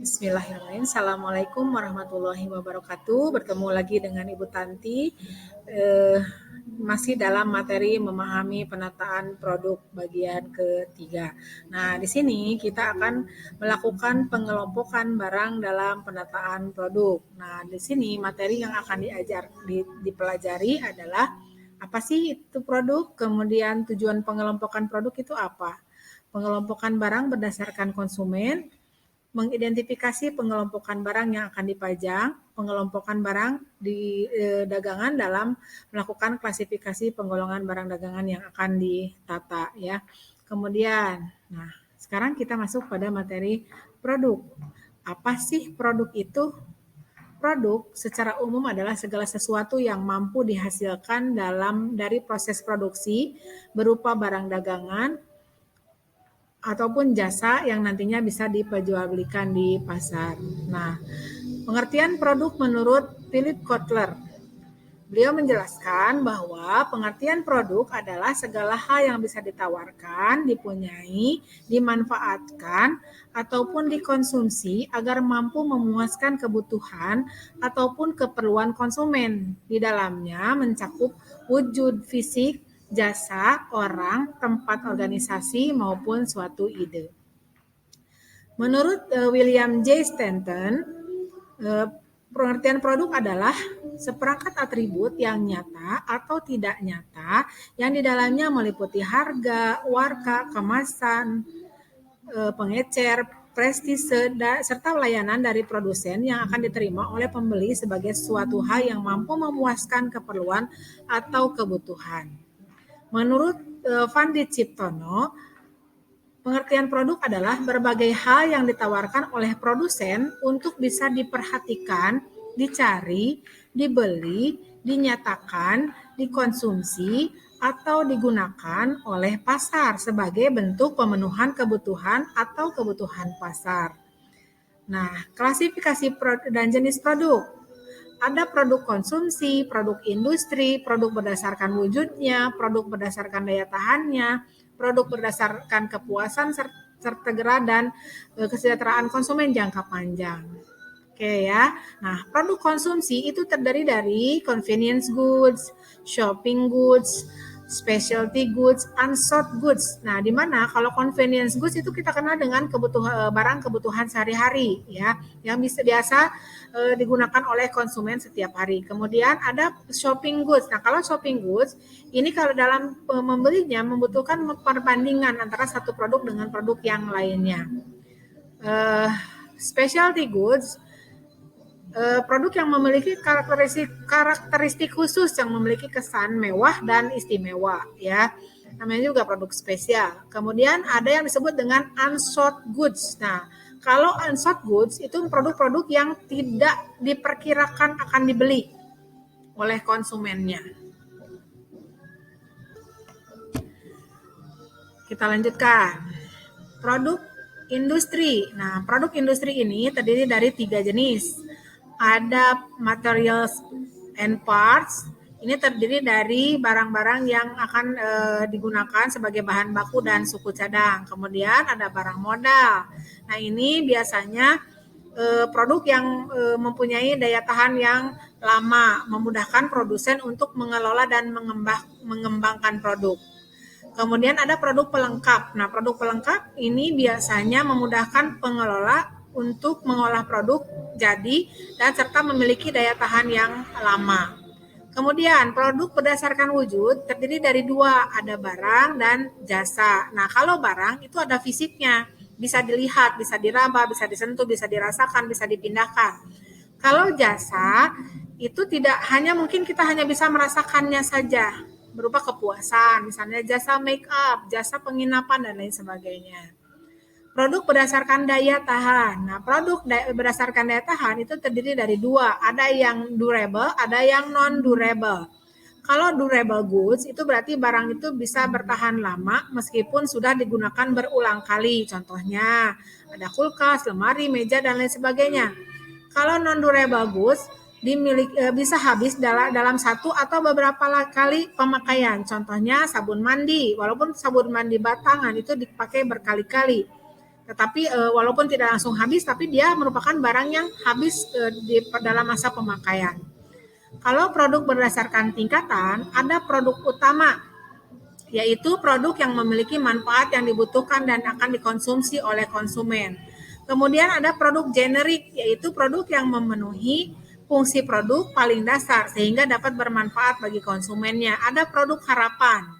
Bismillahirrahmanirrahim. Assalamualaikum warahmatullahi wabarakatuh. Bertemu lagi dengan Ibu Tanti. Masih dalam materi memahami penataan produk bagian ketiga. Nah, di sini kita akan melakukan pengelompokan barang dalam penataan produk. Nah, di sini materi yang akan dipelajari adalah apa sih itu produk, kemudian tujuan pengelompokan produk itu apa. Pengelompokan barang berdasarkan konsumen, mengidentifikasi pengelompokan barang yang akan dipajang, pengelompokan barang di dagangan dalam melakukan klasifikasi penggolongan barang dagangan yang akan ditata ya. Kemudian, nah sekarang kita masuk pada materi produk. Apa sih produk itu? Produk secara umum adalah segala sesuatu yang mampu dihasilkan dari proses produksi berupa barang dagangan ataupun jasa yang nantinya bisa diperjualbelikan di pasar. Nah, pengertian produk menurut Philip Kotler. Beliau menjelaskan bahwa pengertian produk adalah segala hal yang bisa ditawarkan, dipunyai, dimanfaatkan, ataupun dikonsumsi agar mampu memuaskan kebutuhan ataupun keperluan konsumen. Di dalamnya mencakup wujud fisik, jasa, orang, tempat organisasi, maupun suatu ide. Menurut William J. Stanton, pengertian produk adalah seperangkat atribut yang nyata atau tidak nyata yang di dalamnya meliputi harga, warka, kemasan, pengecer, prestise, serta layanan dari produsen yang akan diterima oleh pembeli sebagai suatu hal yang mampu memuaskan keperluan atau kebutuhan. Menurut Fandi Ciptono, pengertian produk adalah berbagai hal yang ditawarkan oleh produsen untuk bisa diperhatikan, dicari, dibeli, dinyatakan, dikonsumsi, atau digunakan oleh pasar sebagai bentuk pemenuhan kebutuhan atau kebutuhan pasar. Nah, klasifikasi dan jenis produk. Ada produk konsumsi, produk industri, produk berdasarkan wujudnya, produk berdasarkan daya tahannya, produk berdasarkan kepuasan serta dan kesejahteraan konsumen jangka panjang. Oke ya. Nah, produk konsumsi itu terdiri dari convenience goods, shopping goods, specialty goods, unsold goods. Nah, di mana kalau convenience goods itu kita kenal dengan barang kebutuhan sehari-hari ya, yang biasa digunakan oleh konsumen setiap hari. Kemudian ada shopping goods. Nah, kalau shopping goods ini kalau dalam membelinya membutuhkan perbandingan antara satu produk dengan produk yang lainnya. Specialty goods, produk yang memiliki karakteristik khusus yang memiliki kesan mewah dan istimewa ya, namanya juga produk spesial. Kemudian ada yang disebut dengan unsold goods. Nah, kalau unsold goods itu produk-produk yang tidak diperkirakan akan dibeli oleh konsumennya. Kita lanjutkan. Produk industri. Nah, produk industri ini terdiri dari 3 jenis. Ada materials and parts. Ini terdiri dari barang-barang yang akan digunakan sebagai bahan baku dan suku cadang. Kemudian ada barang modal. Nah, ini biasanya produk yang mempunyai daya tahan yang lama, memudahkan produsen untuk mengelola dan mengembangkan produk. Kemudian ada produk pelengkap. Nah, produk pelengkap ini biasanya memudahkan pengelola untuk mengolah produk jadi dan serta memiliki daya tahan yang lama. Kemudian produk berdasarkan wujud terdiri dari 2, ada barang dan jasa. Nah, kalau barang itu ada fisiknya, bisa dilihat, bisa diraba, bisa disentuh, bisa dirasakan, bisa dipindahkan. Kalau jasa itu tidak hanya mungkin kita hanya bisa merasakannya saja berupa kepuasan, misalnya jasa make up, jasa penginapan dan lain sebagainya. Produk berdasarkan daya tahan. Nah, produk berdasarkan daya tahan itu terdiri dari 2, ada yang durable, ada yang non-durable. Kalau durable goods itu berarti barang itu bisa bertahan lama meskipun sudah digunakan berulang kali. Contohnya ada kulkas, lemari, meja, dan lain sebagainya. Kalau non-durable goods bisa habis dalam satu atau beberapa kali pemakaian. Contohnya sabun mandi, walaupun sabun mandi batangan itu dipakai berkali-kali. Tetapi walaupun tidak langsung habis, tapi dia merupakan barang yang habis dalam masa pemakaian. Kalau produk berdasarkan tingkatan, ada produk utama, yaitu produk yang memiliki manfaat yang dibutuhkan dan akan dikonsumsi oleh konsumen. Kemudian ada produk generik, yaitu produk yang memenuhi fungsi produk paling dasar sehingga dapat bermanfaat bagi konsumennya. Ada produk harapan,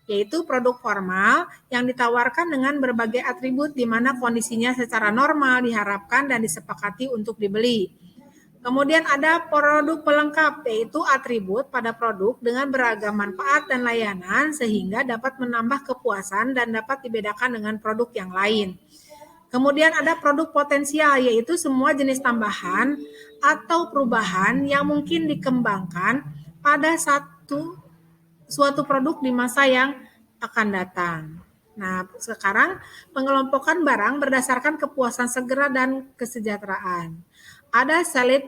yaitu produk formal yang ditawarkan dengan berbagai atribut di mana kondisinya secara normal diharapkan dan disepakati untuk dibeli. Kemudian ada produk pelengkap, yaitu atribut pada produk dengan beragam manfaat dan layanan sehingga dapat menambah kepuasan dan dapat dibedakan dengan produk yang lain. Kemudian ada produk potensial, yaitu semua jenis tambahan atau perubahan yang mungkin dikembangkan pada suatu produk di masa yang akan datang. Nah, sekarang pengelompokan barang berdasarkan kepuasan segera dan kesejahteraan. Ada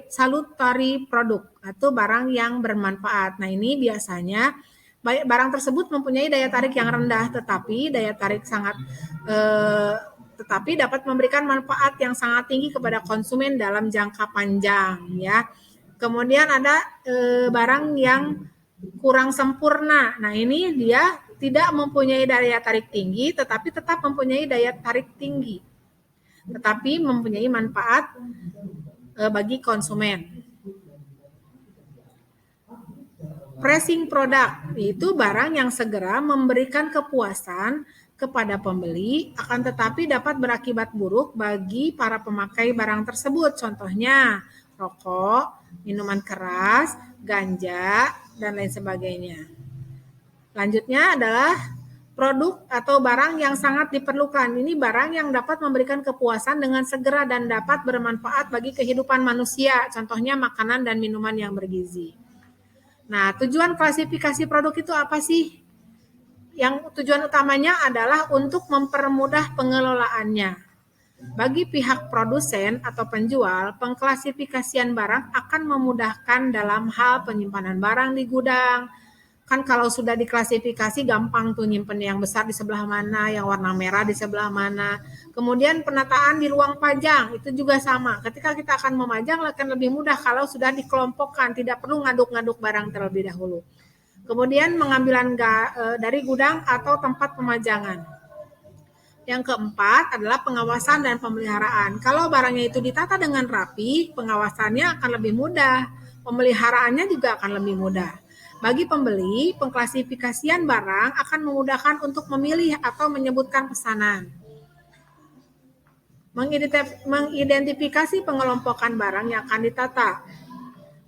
salutary produk atau barang yang bermanfaat. Nah, ini biasanya barang tersebut mempunyai daya tarik yang rendah, tetapi tetapi dapat memberikan manfaat yang sangat tinggi kepada konsumen dalam jangka panjang, ya. Kemudian ada barang yang kurang sempurna. Nah, ini dia tidak mempunyai daya tarik tinggi, tetapi tetap mempunyai daya tarik tinggi, tetapi mempunyai manfaat bagi konsumen. Pricing product itu barang yang segera memberikan kepuasan kepada pembeli, akan tetapi dapat berakibat buruk bagi para pemakai barang tersebut. Contohnya rokok, minuman keras, ganja, dan lain sebagainya. Lanjutnya adalah produk atau barang yang sangat diperlukan. Ini barang yang dapat memberikan kepuasan dengan segera dan dapat bermanfaat bagi kehidupan manusia. Contohnya makanan dan minuman yang bergizi. Nah, tujuan klasifikasi produk itu apa sih? Yang tujuan utamanya adalah untuk mempermudah pengelolaannya. Bagi pihak produsen atau penjual, pengklasifikasian barang akan memudahkan dalam hal penyimpanan barang di gudang. Kan kalau sudah diklasifikasi gampang tuh nyimpen yang besar di sebelah mana, yang warna merah di sebelah mana. Kemudian penataan di ruang pajang itu juga sama. Ketika kita akan memajang akan lebih mudah kalau sudah dikelompokkan, tidak perlu ngaduk-ngaduk barang terlebih dahulu. Kemudian pengambilan dari gudang atau tempat pemajangan. Yang keempat adalah pengawasan dan pemeliharaan. Kalau barangnya itu ditata dengan rapi, pengawasannya akan lebih mudah, pemeliharaannya juga akan lebih mudah. Bagi pembeli, pengklasifikasian barang akan memudahkan untuk memilih atau menyebutkan pesanan. Mengidentifikasi pengelompokan barang yang akan ditata.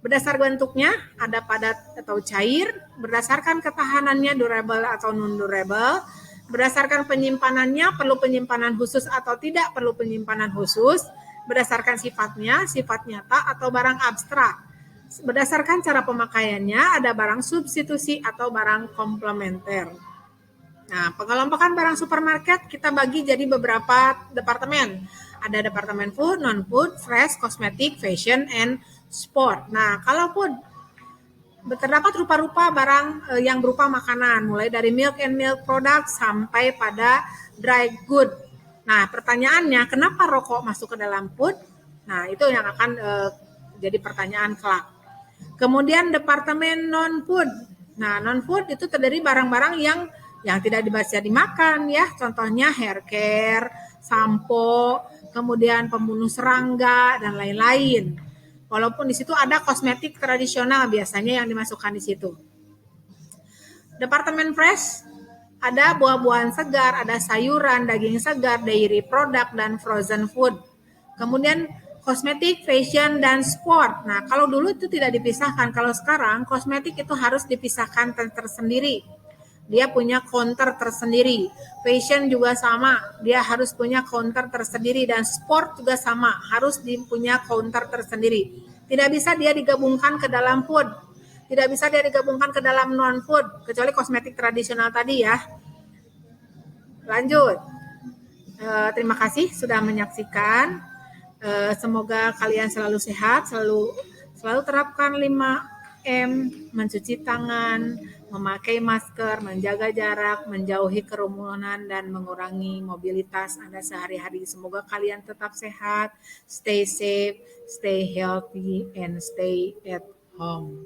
Berdasar bentuknya, ada padat atau cair, berdasarkan ketahanannya durable atau non-durable, berdasarkan penyimpanannya perlu penyimpanan khusus atau tidak perlu penyimpanan khusus, berdasarkan sifatnya, sifat nyata atau barang abstrak. Berdasarkan cara pemakaiannya, ada barang substitusi atau barang komplementer. Nah, pengelompokan barang supermarket kita bagi jadi beberapa departemen. Ada departemen food, non-food, fresh, cosmetic, fashion, and sport. Nah, kalau food, terdapat rupa-rupa barang yang berupa makanan, mulai dari milk and milk product sampai pada dry good. Nah, pertanyaannya, kenapa rokok masuk ke dalam food? Nah, itu yang akan jadi pertanyaan kelak. Kemudian departemen non-food. Nah, non-food itu terdiri barang-barang yang tidak bisa dimakan ya. Contohnya hair care, sampo, kemudian pembunuh serangga dan lain-lain. Walaupun di situ ada kosmetik tradisional biasanya yang dimasukkan di situ. Departemen fresh ada buah-buahan segar, ada sayuran, daging segar, dairy product dan frozen food. Kemudian kosmetik, fashion, dan sport. Nah, kalau dulu itu tidak dipisahkan. Kalau sekarang, kosmetik itu harus dipisahkan tersendiri. Dia punya counter tersendiri. Fashion juga sama. Dia harus punya counter tersendiri. Dan sport juga sama. Harus punya counter tersendiri. Tidak bisa dia digabungkan ke dalam food. Tidak bisa dia digabungkan ke dalam non-food. Kecuali kosmetik tradisional tadi ya. Lanjut. Terima kasih sudah menyaksikan. Semoga kalian selalu sehat, selalu terapkan 5M, mencuci tangan, memakai masker, menjaga jarak, menjauhi kerumunan, dan mengurangi mobilitas Anda sehari-hari. Semoga kalian tetap sehat, stay safe, stay healthy, and stay at home.